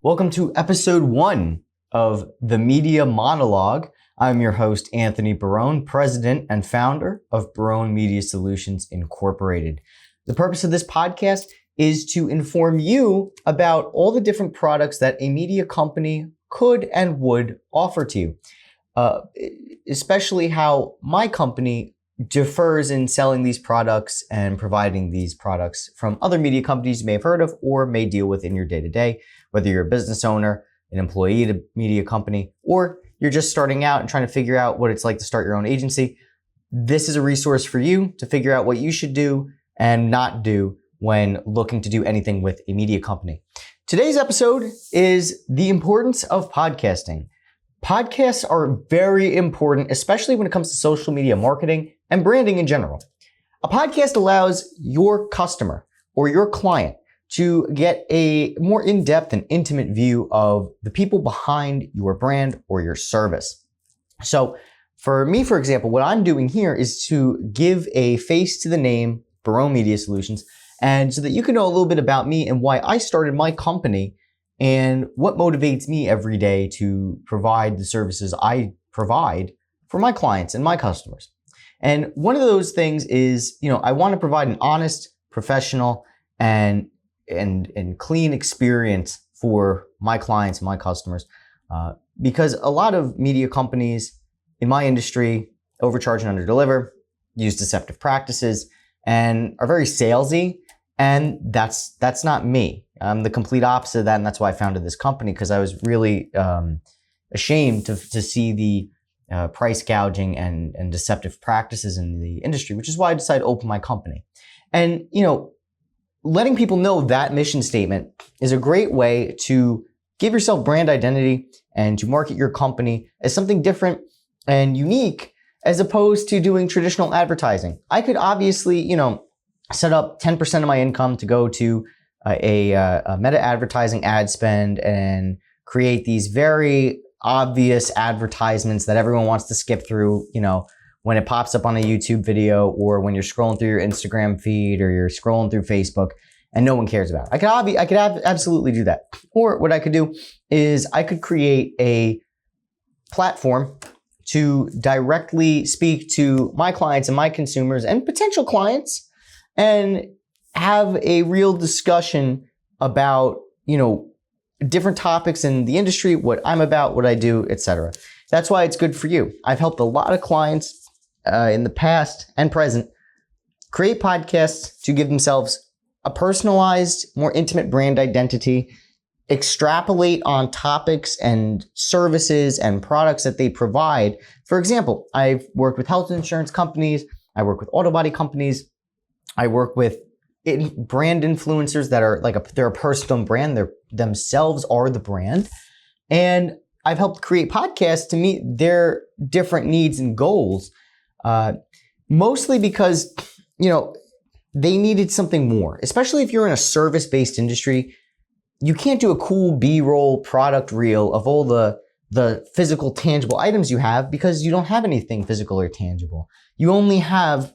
Welcome to episode 1 of the Media Monologue. I'm your host, Anthony Barone, president and founder of Barone Media Solutions Incorporated. The purpose of this podcast is to inform you about all the different products that a media company could and would offer to you, especially how my company differs in selling these products and providing these products from other media companies you may have heard of or may deal with in your day-to-day, whether you're a business owner, an employee at a media company, or you're just starting out and trying to figure out what it's like to start your own agency. This is a resource for you to figure out what you should do and not do when looking to do anything with a media company. Today's episode is the importance of podcasting. Podcasts are very important, especially when it comes to social media marketing and branding in general. A podcast allows your customer or your client to get a more in-depth and intimate view of the people behind your brand or your service. So for me, for example, what I'm doing here is to give a face to the name Barone Media Solutions, and so that you can know a little bit about me and why I started my company and what motivates me every day to provide the services I provide for my clients and my customers. And one of those things is, I want to provide an honest, professional, and clean experience for my clients and my customers, because a lot of media companies in my industry overcharge and underdeliver, use deceptive practices, and are very salesy. And that's not me. I'm the complete opposite of that, and that's why I founded this company, because I was really ashamed to see the price gouging and deceptive practices in the industry, which is why I decided to open my company. And letting people know that mission statement is a great way to give yourself brand identity and to market your company as something different and unique, as opposed to doing traditional advertising. I could obviously, set up 10% of my income to go to a meta advertising ad spend and create these very obvious advertisements that everyone wants to skip through, when it pops up on a YouTube video or when you're scrolling through your Instagram feed or you're scrolling through Facebook and no one cares about it. I could absolutely do that. Or what I could do is I could create a platform to directly speak to my clients and my consumers and potential clients and have a real discussion about, different topics in the industry, what I'm about, what I do, etc. That's why it's good for you. I've helped a lot of clients in the past and present create podcasts to give themselves a personalized, more intimate brand identity, extrapolate on topics and services and products that they provide. For example, I've worked with health insurance companies. I work with auto body companies. I work with brand influencers that are they're a personal brand. They themselves are the brand. And I've helped create podcasts to meet their different needs and goals, mostly because, they needed something more, especially if you're in a service-based industry. You can't do a cool B-roll product reel of all the physical, tangible items you have because you don't have anything physical or tangible. You only have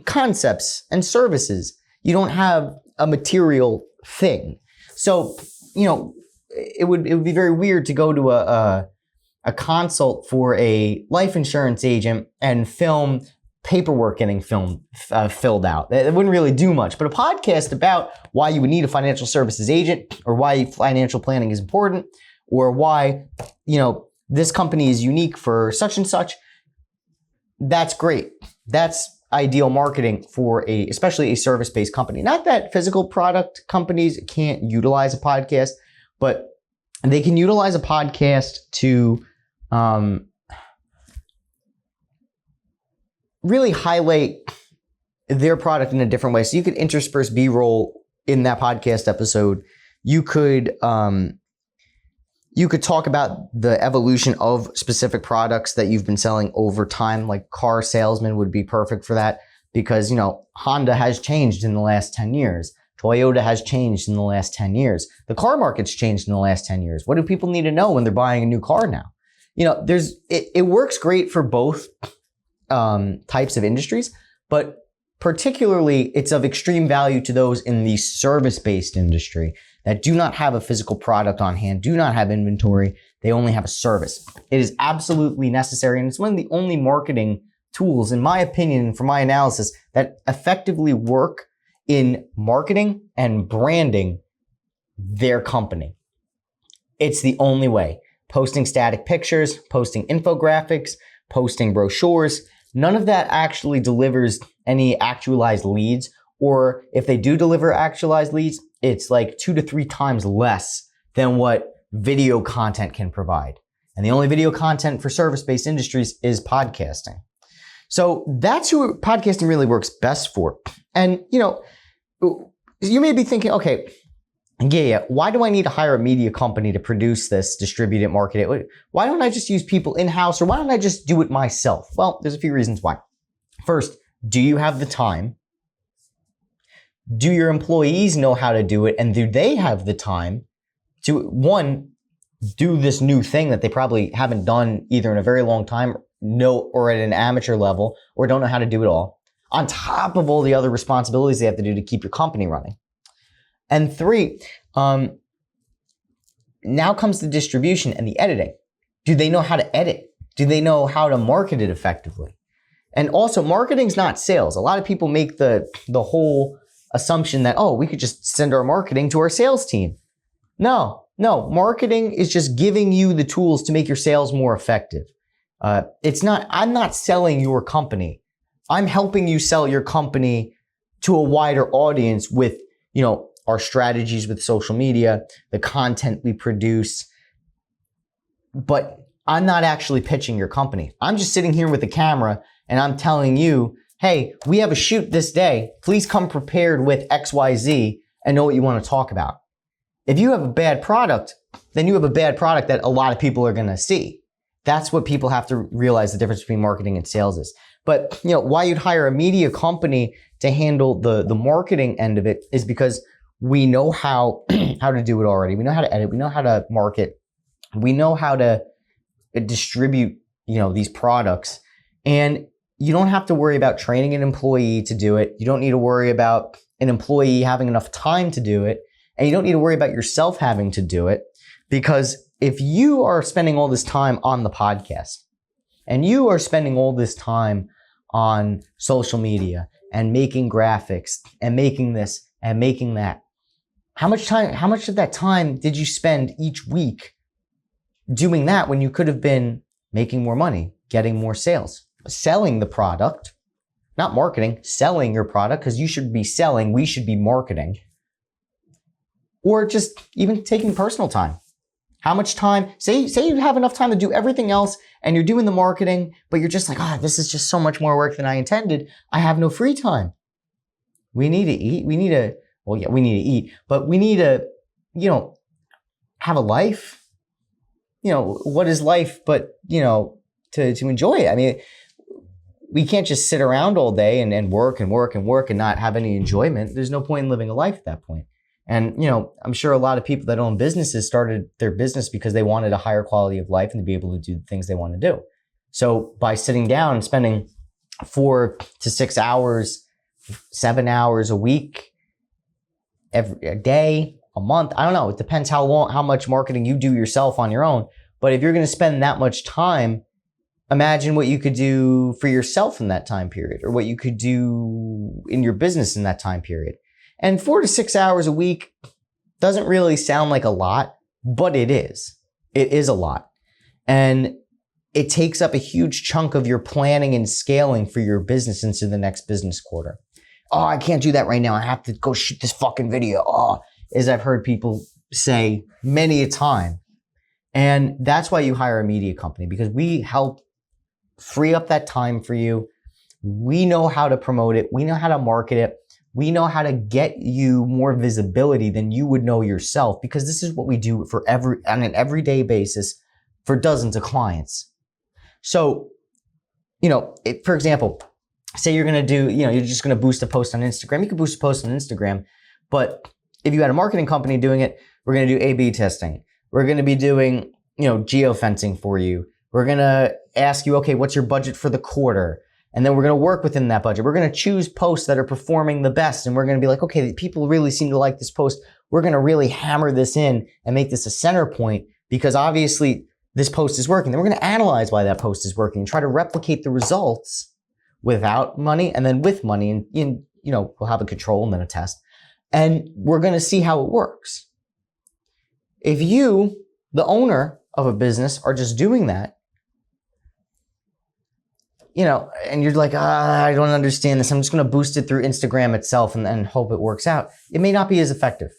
concepts and services. You don't have a material thing. So, it would be very weird to go to a consult for a life insurance agent and film paperwork getting filled out. It wouldn't really do much. But a podcast about why you would need a financial services agent, or why financial planning is important, or why, this company is unique for such and such, that's great. That's ideal marketing for especially a service-based company. Not that physical product companies can't utilize a podcast, but they can utilize a podcast to really highlight their product in a different way. So you could intersperse B-roll in that podcast episode. You could talk about the evolution of specific products that you've been selling over time, like car salesman would be perfect for that because, Honda has changed in the last 10 years. Toyota has changed in the last 10 years. The car market's changed in the last 10 years. What do people need to know when they're buying a new car now? It works great for both types of industries, but particularly it's of extreme value to those in the service-based industry that do not have a physical product on hand, do not have inventory, they only have a service. It is absolutely necessary, and it's one of the only marketing tools, in my opinion, from my analysis, that effectively work in marketing and branding their company. It's the only way. Posting static pictures, posting infographics, posting brochures, none of that actually delivers any actualized leads, or if they do deliver actualized leads, it's like 2 to 3 times less than what video content can provide. And the only video content for service-based industries is podcasting. So that's who podcasting really works best for. And, you may be thinking, okay, yeah, why do I need to hire a media company to produce this, distribute it, market it? Why don't I just use people in-house, or why don't I just do it myself? Well, there's a few reasons why. First, do you have the time? Do your employees know how to do it? And do they have the time to, one, do this new thing that they probably haven't done either in a very long time, or at an amateur level, or don't know how to do it all, on top of all the other responsibilities they have to do to keep your company running? And 3, now comes the distribution and the editing. Do they know how to edit? Do they know how to market it effectively? And also, marketing's not sales. A lot of people make the whole assumption that, we could just send our marketing to our sales team. No, marketing is just giving you the tools to make your sales more effective. I'm not selling your company. I'm helping you sell your company to a wider audience with, our strategies with social media, the content we produce. But I'm not actually pitching your company. I'm just sitting here with the camera and I'm telling you, hey, we have a shoot this day. Please come prepared with XYZ and know what you want to talk about. If you have a bad product, then you have a bad product that a lot of people are going to see. That's what people have to realize the difference between marketing and sales is. But, why you'd hire a media company to handle the marketing end of it is because we know how to do it already. We know how to edit. We know how to market. We know how to distribute, these products. And you don't have to worry about training an employee to do it. You don't need to worry about an employee having enough time to do it. And you don't need to worry about yourself having to do it, because if you are spending all this time on the podcast and you are spending all this time on social media and making graphics and making this and making that, how much of that time did you spend each week doing that when you could have been making more money, getting more sales, selling the product, not marketing, selling your product, because you should be selling, we should be marketing, or just even taking personal time? How much time, say you have enough time to do everything else and you're doing the marketing, but you're just like, this is just so much more work than I intended. I have no free time. We need to eat. We need to eat, but we need to, have a life. What is life but, to enjoy it? I mean, we can't just sit around all day and work and work and work and not have any enjoyment. There's no point in living a life at that point. And, I'm sure a lot of people that own businesses started their business because they wanted a higher quality of life and to be able to do the things they want to do. So by sitting down and spending 4 to 6 hours, 7 hours a week, a day, a month, I don't know. It depends how much marketing you do yourself on your own. But if you're going to spend that much time, imagine what you could do for yourself in that time period, or what you could do in your business in that time period. And 4 to 6 hours a week doesn't really sound like a lot, but it is. It is a lot. And it takes up a huge chunk of your planning and scaling for your business into the next business quarter. I can't do that right now. I have to go shoot this fucking video. As I've heard people say many a time. And that's why you hire a media company, because we help free up that time for you. We know how to promote it. We know how to market it. We know how to get you more visibility than you would know yourself, because this is what we do on an everyday basis for dozens of clients. So, for example, say you're going to do, you're just going to boost a post on Instagram. You can boost a post on Instagram, but if you had a marketing company doing it, we're going to do A/B testing. We're going to be doing, geofencing for you. We're going to ask you, okay, what's your budget for the quarter? And then we're going to work within that budget. We're going to choose posts that are performing the best. And we're going to be like, okay, people really seem to like this post. we're going to really hammer this in and make this a center point because obviously this post is working. Then we're going to analyze why that post is working and try to replicate the results without money and then with money. And we'll have a control and then a test. And we're going to see how it works. If you, the owner of a business, are just doing that, and you're like, I don't understand this. I'm just going to boost it through Instagram itself and hope it works out. It may not be as effective.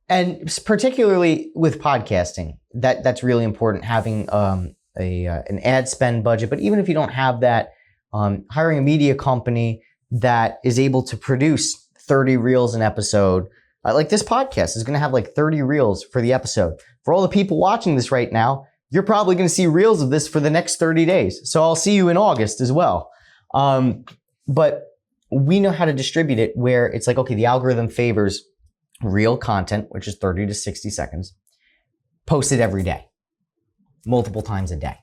And particularly with podcasting, that's really important, having an ad spend budget. But even if you don't have that, hiring a media company that is able to produce 30 reels an episode, like this podcast is going to have like 30 reels for the episode. For all the people watching this right now, you're probably going to see reels of this for the next 30 days. So I'll see you in August as well. But we know how to distribute it where it's like, okay, the algorithm favors real content, which is 30 to 60 seconds, posted every day, multiple times a day.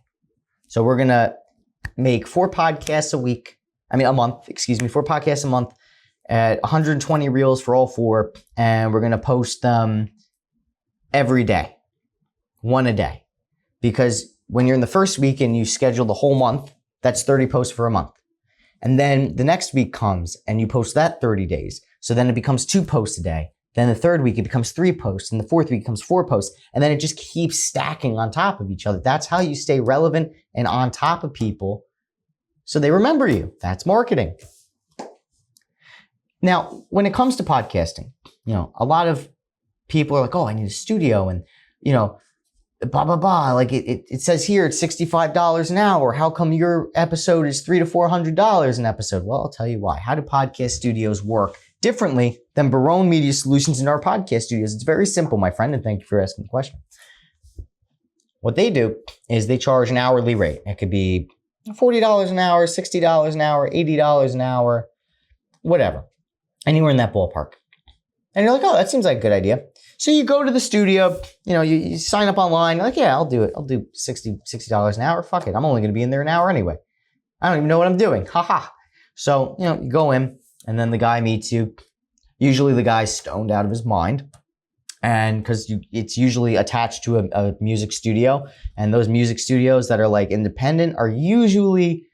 So we're going to make 4 podcasts a month, 4 podcasts a month at 120 reels for all 4. And we're going to post them every day, 1 a day. Because when you're in the first week and you schedule the whole month, that's 30 posts for a month. And then the next week comes and you post that 30 days. So then it becomes 2 posts a day. Then the third week, it becomes 3 posts. And the fourth week becomes 4 posts. And then it just keeps stacking on top of each other. That's how you stay relevant and on top of people so they remember you. That's marketing. Now, when it comes to podcasting, a lot of people are like, oh, I need a studio and, blah, blah, blah. Like it says here it's $65 an hour. How come your episode is $300 to $400 an episode? Well, I'll tell you why. How do podcast studios work differently than Barone Media Solutions in our podcast studios? It's very simple, my friend, and thank you for asking the question. What they do is they charge an hourly rate. It could be $40 an hour, $60 an hour, $80 an hour, whatever. Anywhere in that ballpark. And you're like, oh, that seems like a good idea. So you go to the studio, you sign up online. You're like, yeah, I'll do it. I'll do $60 an hour. Fuck it. I'm only going to be in there an hour anyway. I don't even know what I'm doing. Haha. So, you go in and then the guy meets you. Usually the guy's stoned out of his mind. And because it's usually attached to a music studio. And those music studios that are like independent are usually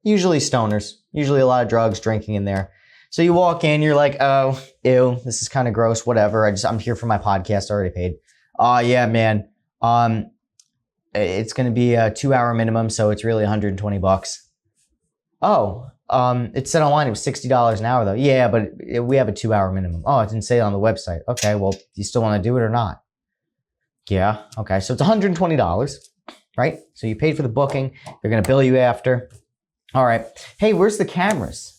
stoners. Usually a lot of drugs, drinking in there. So you walk in, you're like, oh, ew, this is kind of gross, whatever. I'm here for my podcast, already paid. Yeah, man. It's going to be a 2-hour minimum, so it's really $120. Oh, it said online it was $60 an hour though. Yeah, but we have a 2-hour minimum. Oh, it didn't say it on the website. Okay, well, do you still want to do it or not? Yeah, okay, so it's $120, right? So you paid for the booking. They're going to bill you after. All right. Hey, where's the cameras?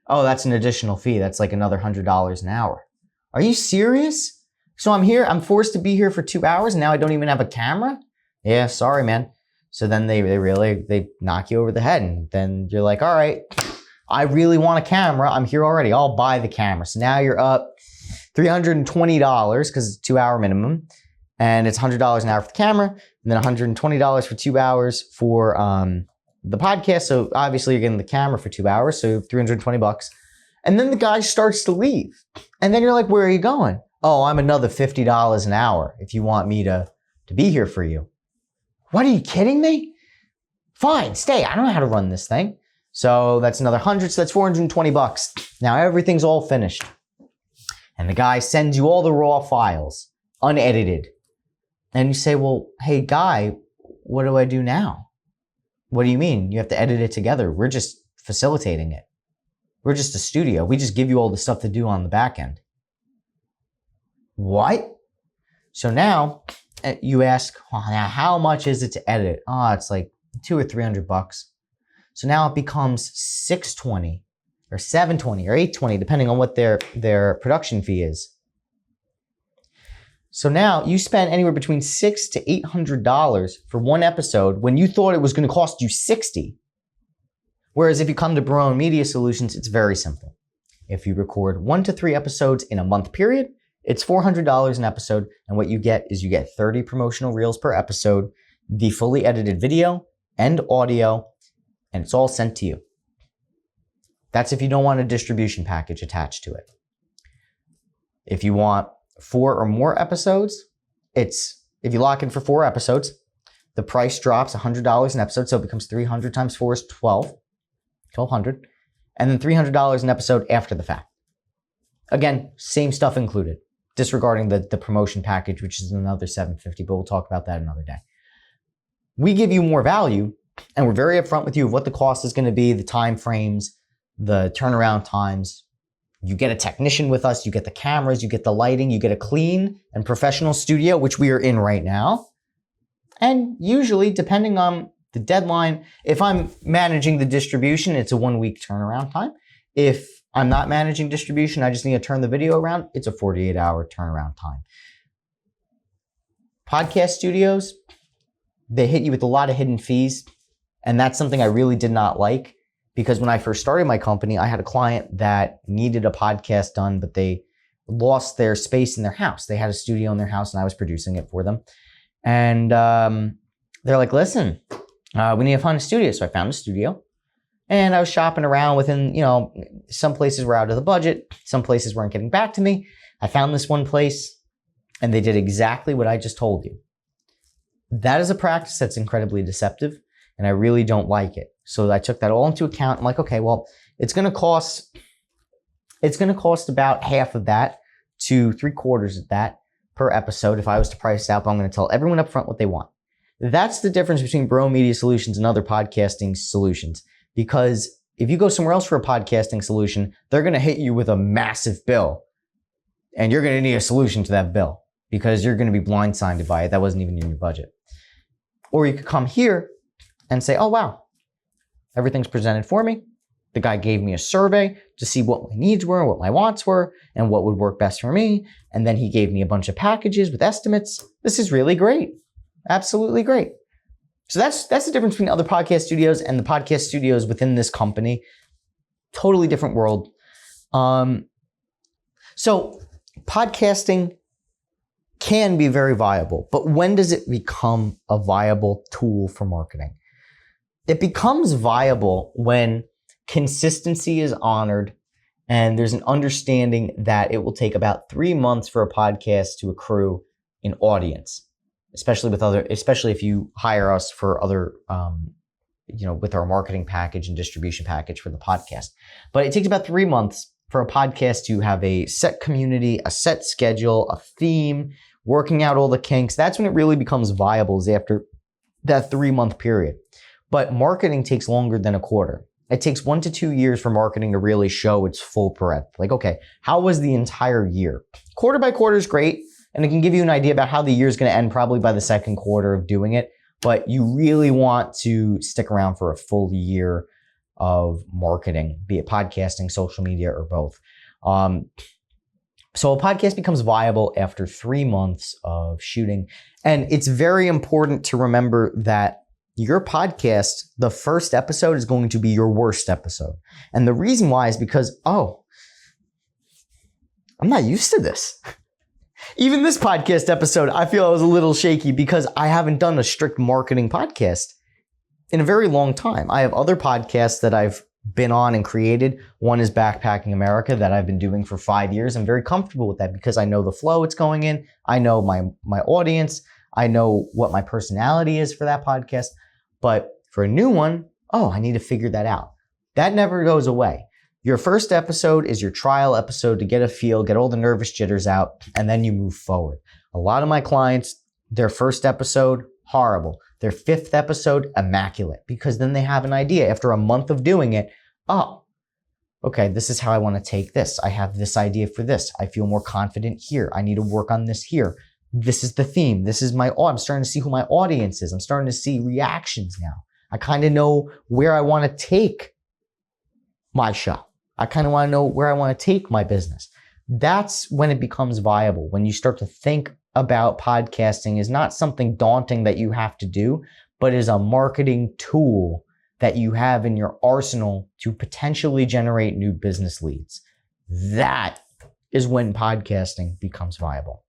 Oh, that's an additional fee. That's like another $100 an hour. Are you serious? So I'm here, I'm forced to be here for 2 hours and now I don't even have a camera? Yeah, sorry, man. So then they knock you over the head and then you're like, all right, I really want a camera. I'm here already. I'll buy the camera. So now you're up $320 because it's a 2-hour minimum and it's $100 an hour for the camera and then $120 for 2 hours for, the podcast. So obviously you're getting the camera for 2 hours. So $320. And then the guy starts to leave. And then you're like, where are you going? Oh, I'm another $50 an hour if you want me to be here for you. What, are you kidding me? Fine, stay. I don't know how to run this thing. So that's another 100. So that's $420. Now everything's all finished. And the guy sends you all the raw files, unedited. And you say, well, hey guy, what do I do now? What do you mean? You have to edit it together. We're just facilitating it. We're just a studio. We just give you all the stuff to do on the back end. What? So now you ask, well, now how much is it to edit? Oh, it's like $200 or $300. So now it becomes $620 or $720 or $820, depending on what their production fee is. So now you spend anywhere between $600 to $800 for one episode when you thought it was going to cost you $60. Whereas if you come to Barone Media Solutions, it's very simple. If you record 1 to 3 episodes in a month period, it's $400 an episode. And what you get is you get 30 promotional reels per episode, the fully edited video and audio, and it's all sent to you. That's if you don't want a distribution package attached to it. If you want 4 or more episodes, if you lock in for 4 episodes, the price drops $100 an episode, so it becomes 300 times 4 is 1,200, and then $300 an episode after the fact. Again, same stuff included, disregarding the promotion package, which is another $750, but we'll talk about that another day. We give you more value, and we're very upfront with you of what the cost is going to be, the time frames, the turnaround times. You get a technician with us, you get the cameras, you get the lighting, you get a clean and professional studio, which we are in right now. And usually, depending on the deadline, if I'm managing the distribution, it's a 1-week turnaround time. If I'm not managing distribution, I just need to turn the video around, it's a 48-hour turnaround time. Podcast studios, they hit you with a lot of hidden fees. And that's something I really did not like, because when I first started my company, I had a client that needed a podcast done, but they lost their space in their house. They had a studio in their house and I was producing it for them. And they're like, listen, we need to find a studio. So I found a studio and I was shopping around within, some places were out of the budget. Some places weren't getting back to me. I found this one place and they did exactly what I just told you. That is a practice that's incredibly deceptive. And I really don't like it. So I took that all into account. I'm like, okay, well, it's going to cost about half of that to 3/4 of that per episode. If I was to price it out, but I'm going to tell everyone up front what they want. That's the difference between Bro Media Solutions and other podcasting solutions. Because if you go somewhere else for a podcasting solution, they're going to hit you with a massive bill. And you're going to need a solution to that bill because you're going to be blindsided by it. That wasn't even in your budget. Or you could come here and say, oh, wow, everything's presented for me. The guy gave me a survey to see what my needs were, what my wants were, and what would work best for me. And then he gave me a bunch of packages with estimates. This is really great. Absolutely great. So that's the difference between other podcast studios and the podcast studios within this company. Totally different world. So podcasting can be very viable, but when does it become a viable tool for marketing? It becomes viable when consistency is honored and there's an understanding that it will take about 3 months for a podcast to accrue an audience, especially if you hire us for other, with our marketing package and distribution package for the podcast. But it takes about 3 months for a podcast to have a set community, a set schedule, a theme, working out all the kinks. That's when it really becomes viable, is after that 3-month period. But marketing takes longer than a quarter. It takes 1 to 2 years for marketing to really show its full breadth. Like, okay, how was the entire year? Quarter by quarter is great, and it can give you an idea about how the year is going to end probably by the second quarter of doing it. But you really want to stick around for a full year of marketing, be it podcasting, social media, or both. So a podcast becomes viable after 3 months of shooting. And it's very important to remember that your podcast, the first episode is going to be your worst episode. And the reason why is because, I'm not used to this. Even this podcast episode, I feel I was a little shaky because I haven't done a strict marketing podcast in a very long time. I have other podcasts that I've been on and created. One is Backpacking America that I've been doing for 5 years. I'm very comfortable with that because I know the flow it's going in. I know my audience. I know what my personality is for that podcast. But for a new one, I need to figure that out. That never goes away. Your first episode is your trial episode to get a feel, get all the nervous jitters out, and then you move forward. A lot of my clients, their first episode, horrible. Their 5th episode, immaculate, because then they have an idea after a month of doing it. Okay, this is how I want to take this. I have this idea for this. I feel more confident here. I need to work on this here. This is the theme. This is I'm starting to see who my audience is. I'm starting to see reactions now. I kind of know where I want to take my show. I kind of want to know where I want to take my business. That's when it becomes viable. When you start to think about podcasting is not something daunting that you have to do, but is a marketing tool that you have in your arsenal to potentially generate new business leads. That is when podcasting becomes viable.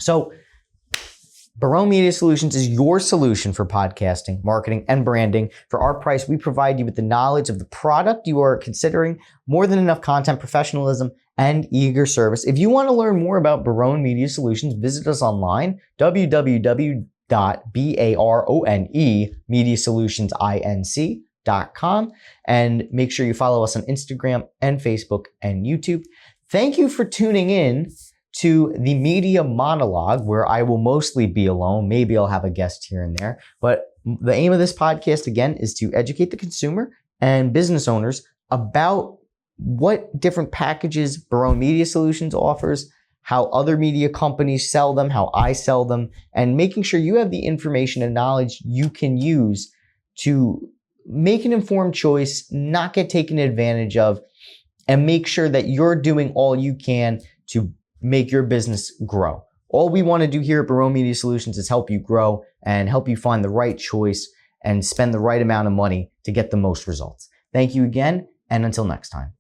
So Barone Media Solutions is your solution for podcasting, marketing, and branding. For our price, we provide you with the knowledge of the product you are considering, more than enough content, professionalism, and eager service. If you want to learn more about Barone Media Solutions, visit us online, www.baronemediasolutionsinc.com, and make sure you follow us on Instagram and Facebook and YouTube. Thank you for tuning in to the Media Monologue, where I will mostly be alone. Maybe I'll have a guest here and there. But the aim of this podcast, again, is to educate the consumer and business owners about what different packages Barone Media Solutions offers, how other media companies sell them, how I sell them, and making sure you have the information and knowledge you can use to make an informed choice, not get taken advantage of, and make sure that you're doing all you can to make your business grow. All we want to do here at Barone Media Solutions is help you grow and help you find the right choice and spend the right amount of money to get the most results. Thank you again, and until next time.